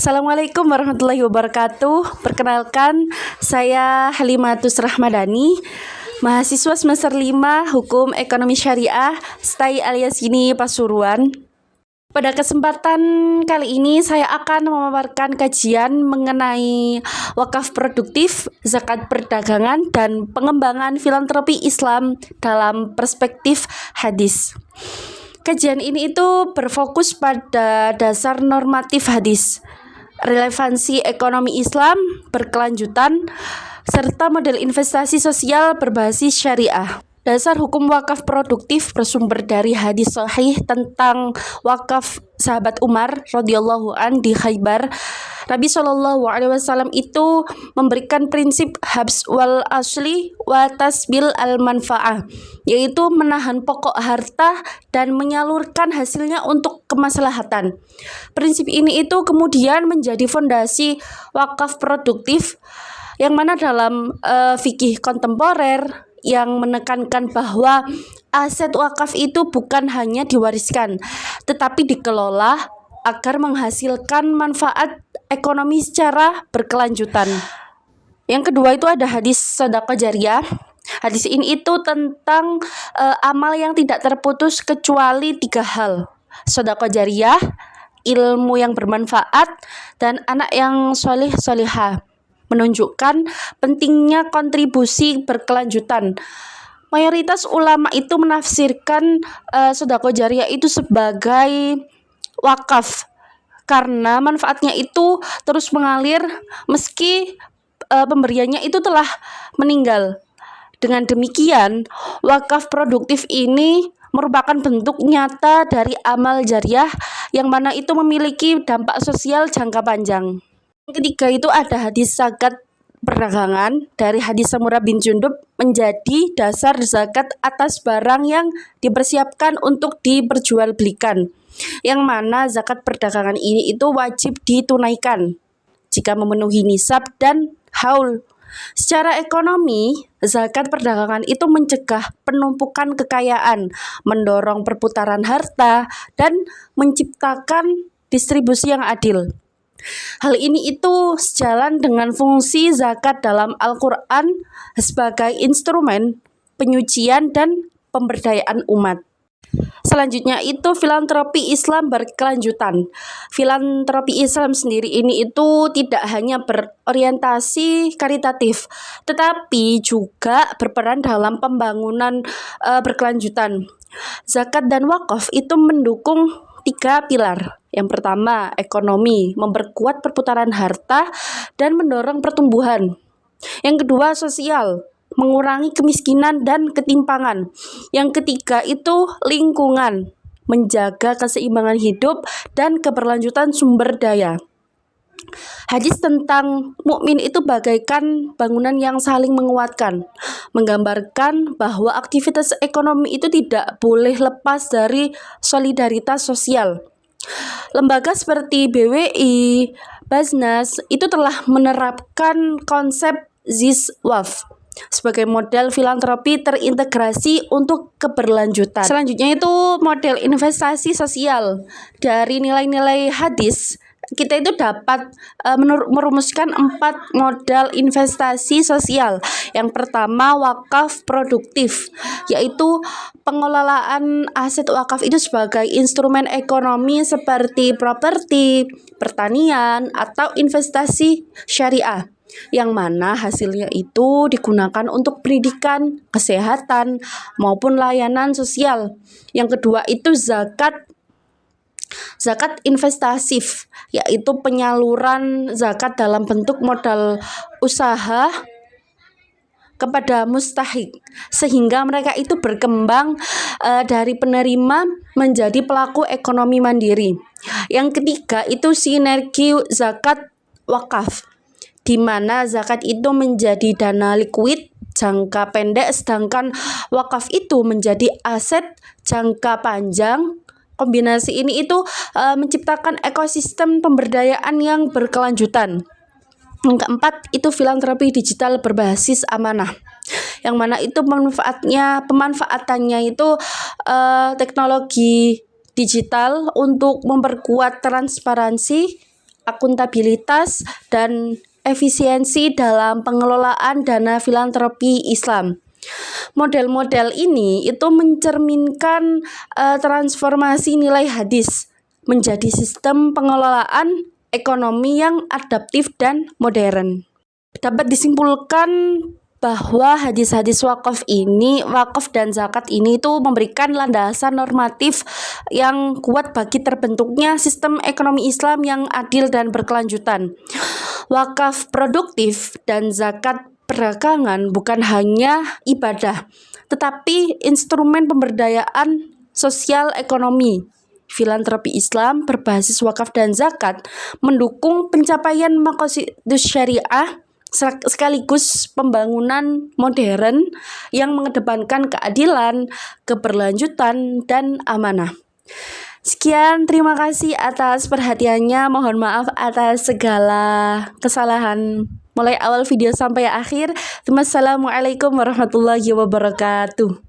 Assalamualaikum warahmatullahi wabarakatuh. Perkenalkan, saya Halimatus Rahmadani, mahasiswa semester 5 Hukum Ekonomi Syariah, STAI alias Gini Pasuruan. Pada kesempatan kali ini saya akan memaparkan kajian mengenai wakaf produktif, zakat perdagangan, dan pengembangan filantropi Islam dalam perspektif hadis. Kajian ini berfokus pada dasar normatif hadis, relevansi ekonomi Islam berkelanjutan, serta model investasi sosial berbasis syariah. Dasar hukum wakaf produktif bersumber dari hadis sahih tentang wakaf sahabat Umar radhiyallahu an di Khaybar. Nabi SAW itu memberikan prinsip habs wal asli wa tasbil al manfaah, yaitu menahan pokok harta dan menyalurkan hasilnya untuk kemaslahatan. Prinsip ini kemudian menjadi fondasi wakaf produktif, yang mana dalam fikih kontemporer yang menekankan bahwa aset wakaf itu bukan hanya diwariskan, tetapi dikelola agar menghasilkan manfaat ekonomi secara berkelanjutan. Yang kedua ada hadis sedekah jariyah. Hadis ini tentang amal yang tidak terputus kecuali 3 hal: sedekah jariyah, ilmu yang bermanfaat, dan anak yang soleh-solehah, menunjukkan pentingnya kontribusi berkelanjutan. Mayoritas ulama menafsirkan sedekah jariyah sebagai wakaf karena manfaatnya terus mengalir meski pemberiannya telah meninggal. Dengan demikian, wakaf produktif ini merupakan bentuk nyata dari amal jariyah yang mana memiliki dampak sosial jangka panjang. Yang ketiga ada hadis zakat perdagangan dari hadis Samurah bin Jundub, menjadi dasar zakat atas barang yang dipersiapkan untuk diperjualbelikan, yang mana zakat perdagangan ini wajib ditunaikan jika memenuhi nisab dan haul. Secara ekonomi, zakat perdagangan mencegah penumpukan kekayaan, mendorong perputaran harta, dan menciptakan distribusi yang adil. Hal ini sejalan dengan fungsi zakat dalam Al-Quran sebagai instrumen penyucian dan pemberdayaan umat. Selanjutnya filantropi Islam berkelanjutan. Filantropi Islam sendiri tidak hanya berorientasi karitatif, tetapi juga berperan dalam pembangunan berkelanjutan. Zakat dan wakaf mendukung 3 pilar. Yang pertama, ekonomi, memperkuat perputaran harta dan mendorong pertumbuhan. Yang kedua, sosial, mengurangi kemiskinan dan ketimpangan. Yang ketiga lingkungan, menjaga keseimbangan hidup dan keberlanjutan sumber daya. Hadis tentang mukmin bagaikan bangunan yang saling menguatkan, menggambarkan bahwa aktivitas ekonomi tidak boleh lepas dari solidaritas sosial. Lembaga seperti BWI, Basnas telah menerapkan konsep Ziswaf sebagai model filantropi terintegrasi untuk keberlanjutan. Selanjutnya model investasi sosial. Dari nilai-nilai hadis, kita dapat merumuskan 4 modal investasi sosial. Yang pertama, wakaf produktif, yaitu pengelolaan aset wakaf sebagai instrumen ekonomi seperti properti, pertanian, atau investasi syariah, yang mana hasilnya digunakan untuk pendidikan, kesehatan, maupun layanan sosial. Yang kedua zakat investatif, yaitu penyaluran zakat dalam bentuk modal usaha kepada mustahik, sehingga mereka berkembang dari penerima menjadi pelaku ekonomi mandiri. Yang ketiga sinergi zakat wakaf, di mana zakat menjadi dana likuid jangka pendek, sedangkan wakaf menjadi aset jangka panjang. Kombinasi ini menciptakan ekosistem pemberdayaan yang berkelanjutan. Yang keempat filantropi digital berbasis amanah, yang mana pemanfaatannya teknologi digital untuk memperkuat transparansi, akuntabilitas, dan efisiensi dalam pengelolaan dana filantropi Islam. Model-model ini itu mencerminkan transformasi nilai hadis menjadi sistem pengelolaan ekonomi yang adaptif dan modern. Dapat disimpulkan bahwa hadis-hadis wakaf dan zakat ini itu memberikan landasan normatif yang kuat bagi terbentuknya sistem ekonomi Islam yang adil dan berkelanjutan. Wakaf produktif dan zakat perdagangan bukan hanya ibadah, tetapi instrumen pemberdayaan sosial ekonomi. Filantropi Islam berbasis wakaf dan zakat mendukung pencapaian maqasidus syariah sekaligus pembangunan modern yang mengedepankan keadilan, keberlanjutan, dan amanah. Sekian, terima kasih atas perhatiannya. Mohon maaf atas segala kesalahan mulai awal video sampai akhir. Wassalamualaikum warahmatullahi wabarakatuh.